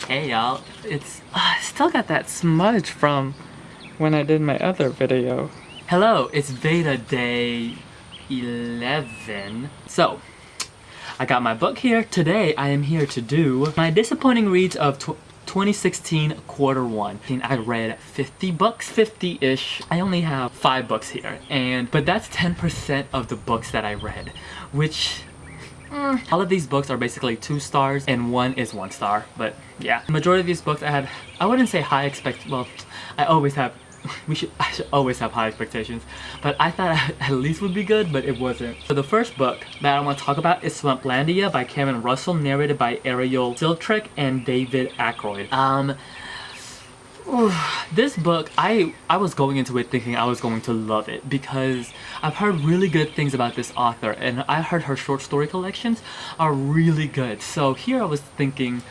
Hey y'all, it's still got that smudge from when I did my other video. Hello, it's VEDA day 11. So, I got my book here. Today I am here to do my disappointing reads of 2016 quarter one. I read 50 books, 50-ish. I only have 5 books here, but that's 10% of the books that I read, which all of these books are basically 2 stars and one is 1 star, but yeah. The majority of these books I wouldn't say high well, I should always have high expectations, but I thought at least would be good, but it wasn't. So the first book that I want to talk about is Swamplandia by Karen Russell, narrated by Ariel Siltrek and David Aykroyd. This book, I was going into it thinking I was going to love it because I've heard really good things about this author, and I heard her short story collections are really good. So here I was thinking,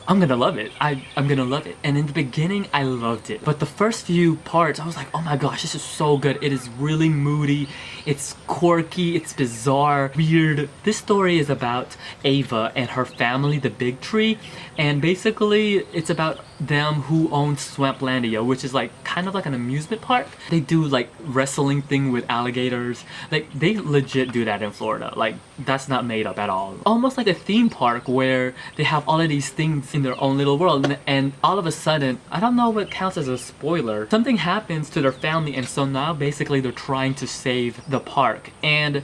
I'm gonna love it. I'm gonna love it. And in the beginning, I loved it. But the first few parts, I was like, oh my gosh, this is so good. It is really moody. It's quirky. It's bizarre. Weird. This story is about Ava and her family, the Big Tree. And basically, it's about them who own Swamplandia, which is like kind of like an amusement park. They do like wrestling thing with alligators. Like, they legit do that in Florida. Like, that's not made up at all. Almost like a theme park where they have all of these things in their own little world, and all of a sudden, I don't know what counts as a spoiler, something happens to their family, and so now basically they're trying to save the park. And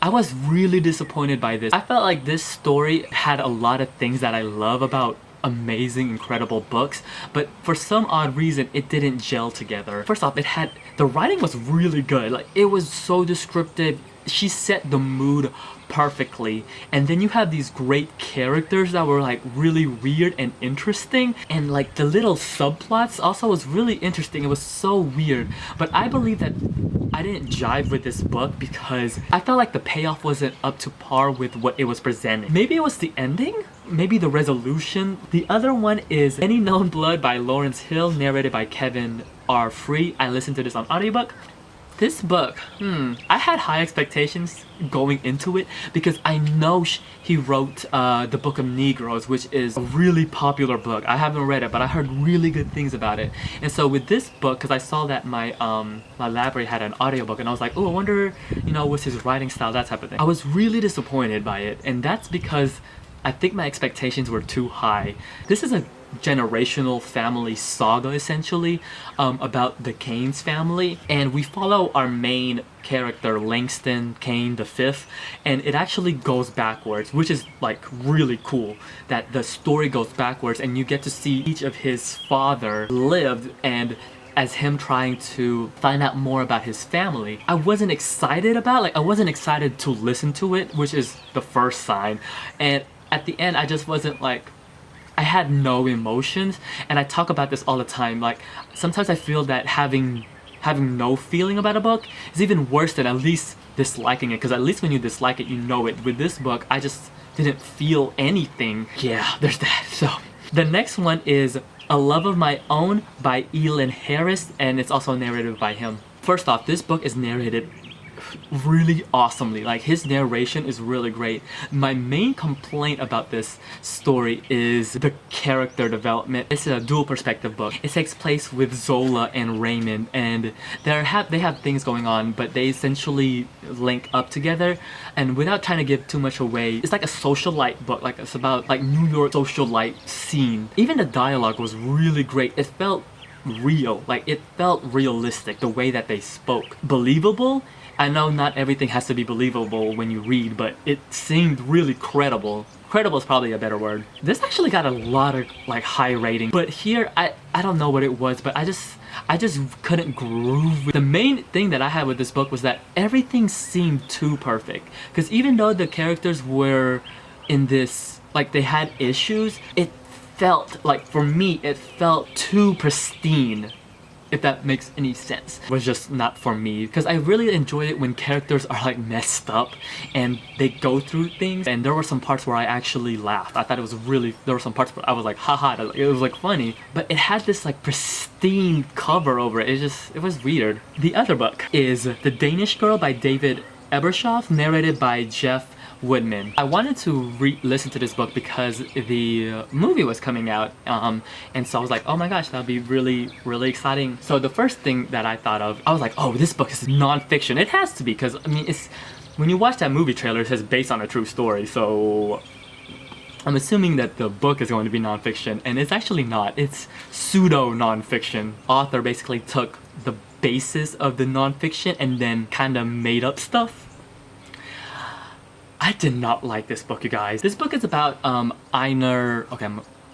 I was really disappointed by this. I felt like this story had a lot of things that I love about amazing, incredible books, but for some odd reason it didn't gel together. First off, the writing was really good. Like, it was so descriptive. She set the mood perfectly, and then you have these great characters that were like really weird and interesting, and like the little subplots also was really interesting. It was so weird, but I believe that I didn't jive with this book because I felt like the payoff wasn't up to par with what it was presenting. Maybe it was the ending, maybe the resolution. The other one is Any Known Blood by Lawrence Hill, narrated by Kevin R. Free. I listened to this on audiobook. This book, I had high expectations going into it because I know he wrote the Book of Negroes, which is a really popular book. I haven't read it, but I heard really good things about it. And so with this book, because I saw that my library had an audiobook, and I was like, oh, I wonder, what's his writing style, that type of thing. I was really disappointed by it, and that's because I think my expectations were too high. This is a generational family saga, essentially, about the Kane's family, and we follow our main character, Langston Kane V, and it actually goes backwards, which is like really cool that the story goes backwards and you get to see each of his father lived, and as him trying to find out more about his family. I wasn't excited to listen to it, which is the first sign, and at the end I just wasn't like, I had no emotions. And I talk about this all the time, like sometimes I feel that having no feeling about a book is even worse than at least disliking it, because at least when you dislike it, you know it. With this book, I just didn't feel anything. Yeah, there's that. So the next one is A Love of My Own by Elin Harris, and it's also narrated by him. First off, this book is narrated really awesomely. Like, his narration is really great. My main complaint about this story is the character development. It's a dual perspective book. It takes place with Zola and Raymond, and they have things going on, but they essentially link up together. And without trying to give too much away, it's like a socialite book. Like, it's about like New York socialite scene. Even the dialogue was really great. It felt real. Like, it felt realistic, the way that they spoke. Believable. I know not everything has to be believable when you read, but it seemed really credible. Credible is probably a better word. This actually got a lot of like high rating, but here I don't know what it was, but I just couldn't groove. The main thing that I had with this book was that everything seemed too perfect. Because even though the characters were in this, like, they had issues, it felt like, for me, it felt too pristine. If that makes any sense. It was just not for me, because I really enjoyed it when characters are like messed up and they go through things, and there were some parts where I actually laughed. I thought it was there were some parts where I was like, haha, it was like funny, but it had this like pristine cover over it. It was weird. The other book is The Danish Girl by David Ebershoff, narrated by Jeff Woodman. I wanted to listen to this book because the movie was coming out, and so I was like, oh my gosh, that'll be really, really exciting. So the first thing that I thought of, I was like, oh, this book is non-fiction. It has to be, because I mean, it's, when you watch that movie trailer, it says based on a true story, so I'm assuming that the book is going to be non-fiction, and it's actually not. It's pseudo non-fiction. Author basically took the basis of the non-fiction and then kind of made up stuff. I did not like this book, you guys. This book is about Einar, okay,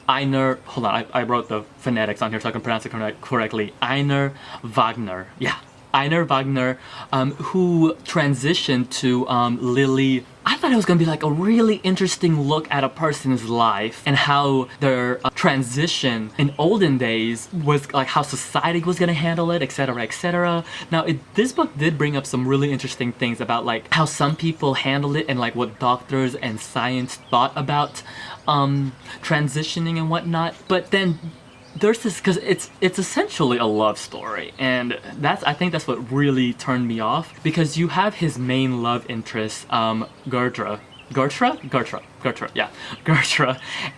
Einar, hold on, I wrote the phonetics on here so I can pronounce it correctly. Einar Wagner, yeah. Einar Wagner, who transitioned to Lily. I thought it was gonna be like a really interesting look at a person's life and how their transition in olden days was, like how society was gonna handle it, etc, etc. Now this book did bring up some really interesting things about like how some people handled it and like what doctors and science thought about transitioning and whatnot. But then there's this, because it's essentially a love story, and I think that's what really turned me off, because you have his main love interest, Gertrude,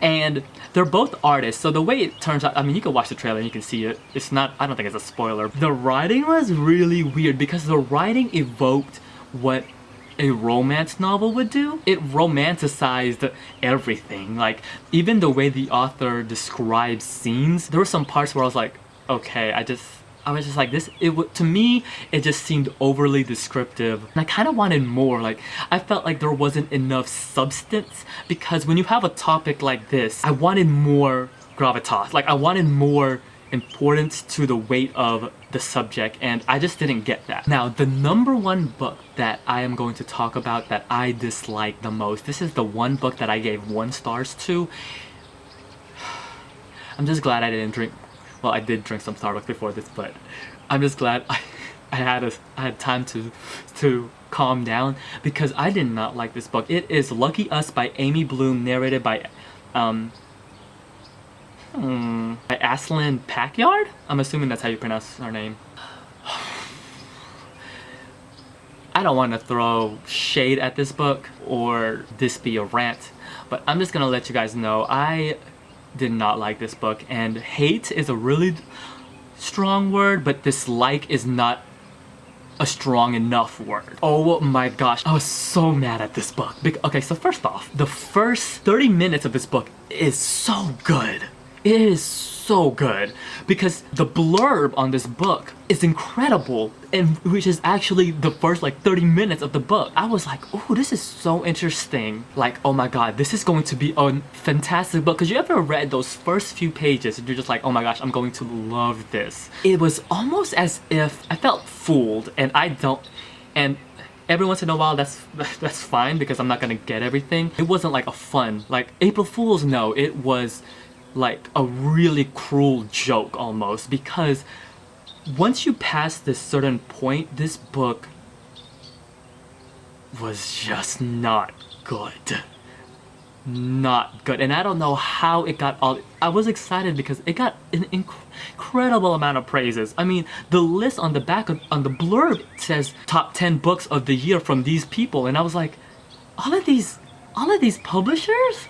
and they're both artists. So the way it turns out, I mean, you can watch the trailer and you can see it. It's not, I don't think it's a spoiler. The writing was really weird because the writing evoked what a romance novel would do. It romanticized everything. Like, even the way the author describes scenes, there were some parts where I was like, okay, I was just like, this, to me, it just seemed overly descriptive. And I kind of wanted more. Like, I felt like there wasn't enough substance, because when you have a topic like this, I wanted more gravitas. Like, I wanted more importance to the weight of the subject, and I just didn't get that. Now, the number one book that I am going to talk about that I dislike the most, this is the one book that I gave 1 star to. I'm just glad I didn't drink, well, I did drink some Starbucks before this, but I'm just glad I had time to calm down, because I did not like this book. It is Lucky Us by Amy Bloom, narrated by by Aslan Packyard? I'm assuming that's how you pronounce her name. I don't want to throw shade at this book or this be a rant, but I'm just gonna let you guys know I did not like this book, and hate is a really strong word, but dislike is not a strong enough word. Oh my gosh, I was so mad at this book. Okay, so first off, the first 30 minutes of this book is so good. It is so good, because the blurb on this book is incredible, and which is actually the first like 30 minutes of the book. I was like, oh, this is so interesting. Like, oh my god, this is going to be a fantastic book. Because you ever read those first few pages and you're just like, oh my gosh, I'm going to love this. It was almost as if I felt fooled, and and every once in a while that's fine, because I'm not gonna get everything. It wasn't like a fun, like April Fool's, no, it was like a really cruel joke almost, because once you pass this certain point, this book was just not good. Not good. And I don't know how it got all... I was excited because it got an incredible amount of praises. I mean, the list on the back on the blurb says top 10 books of the year from these people, and I was like, all of these publishers?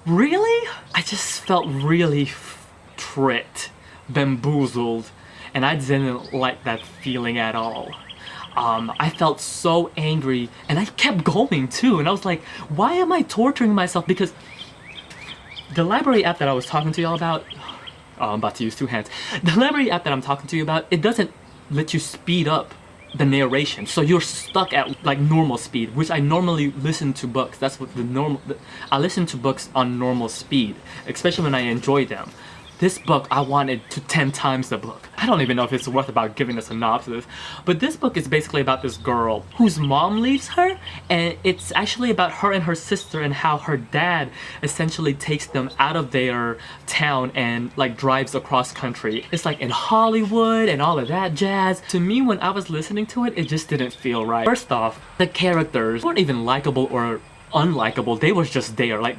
Really? I just felt really tricked, bamboozled, and I didn't like that feeling at all. I felt so angry, and I kept going too, and I was like, why am I torturing myself? Because the library app that I was talking to y'all about, oh, I'm about to use 2 hands. The library app that I'm talking to you about, it doesn't let you speed up the narration, so you're stuck at like normal speed, which I normally listen to books. That's what I listen to books on normal speed, especially when I enjoy them. This book, I wanted to 10 times the book. I don't even know if it's worth about giving a synopsis, but this book is basically about this girl whose mom leaves her, and it's actually about her and her sister and how her dad essentially takes them out of their town and like drives across country. It's like in Hollywood and all of that jazz. To me, when I was listening to it, it just didn't feel right. First off, the characters weren't even likable or unlikable. They was just there. Like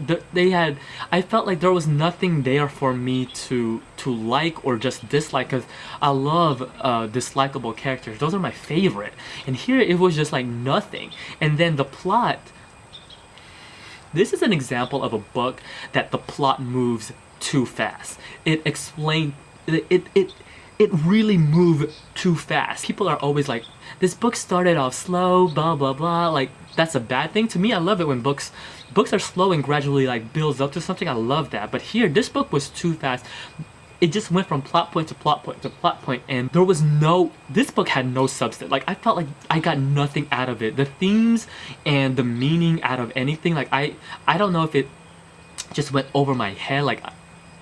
I felt like there was nothing there for me to like or just dislike, because I love dislikable characters. Those are my favorite, and here it was just like nothing. And then the plot This is an example of a book that the plot moves too fast. It really moved too fast. People are always like, this book started off slow, blah blah blah. Like, that's a bad thing. To me, I love it when books are slow and gradually like builds up to something. I love that. But here, this book was too fast. It just went from plot point to plot point to plot point, and there was this book had no substance. Like, I felt like I got nothing out of it. The themes and the meaning out of anything, like I don't know if it just went over my head. Like,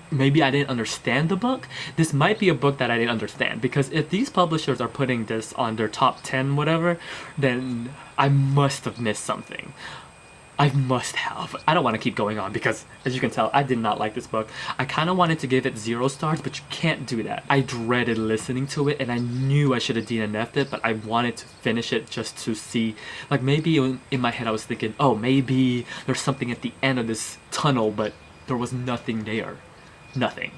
maybe I didn't understand the book. This might be a book that I didn't understand, because if these publishers are putting this on their top 10 whatever, then I must have missed something. I must have. I don't want to keep going on because, as you can tell, I did not like this book. I kind of wanted to give it 0 stars, but you can't do that. I dreaded listening to it, and I knew I should have DNF'd it, but I wanted to finish it just to see. Like, maybe in my head I was thinking, oh, maybe there's something at the end of this tunnel, but there was nothing there. Nothing.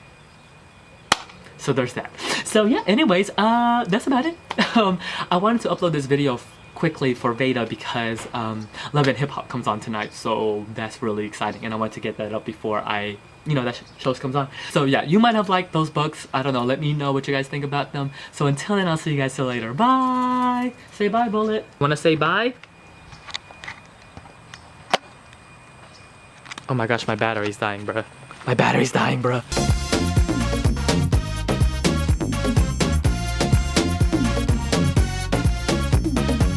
So there's that. So yeah, anyways, that's about it. I wanted to upload this video quickly for VEDA because Love and Hip Hop comes on tonight, so that's really exciting, and I want to get that up before that show comes on. So yeah, you might have liked those books. I don't know. Let me know what you guys think about them. So until then, I'll see you guys till later. Bye. Say bye, Bullet. Wanna say bye? Oh my gosh, my battery's dying, bruh. My battery's dying, bruh.